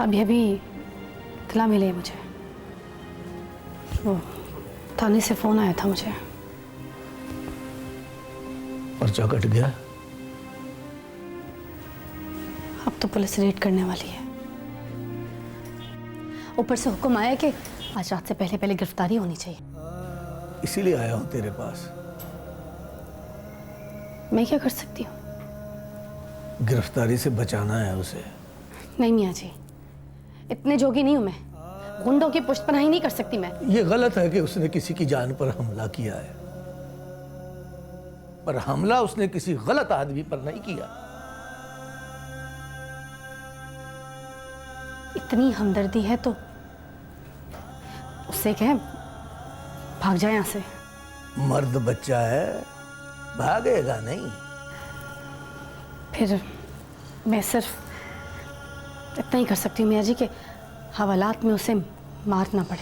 अभी अभी इत्तला मिली है मुझे, वो थाने से फोन आया था मुझे। पर्चा कट गया? अब तो पुलिस रेड करने वाली है। ऊपर से हुक्म आया कि आज रात से पहले पहले गिरफ्तारी होनी चाहिए। इसीलिए आया हूं तेरे पास। मैं क्या कर सकती हूँ? गिरफ्तारी से बचाना है उसे। नहीं मियाँ जी, इतने जोगी नहीं हूं मैं। गुंडों की पुष्टपनाही नहीं कर सकती मैं। ये गलत है कि उसने किसी की जान पर हमला किया है, पर हमला उसने किसी गलत आदमी पर नहीं किया। इतनी हमदर्दी है तो उससे कहें भाग जाए यहां से। मर्द बच्चा है, भागेगा नहीं। फिर मैं सिर्फ इतना ही कर सकती हूँ मियाँ जी कि हवालात में उसे मारना पड़े।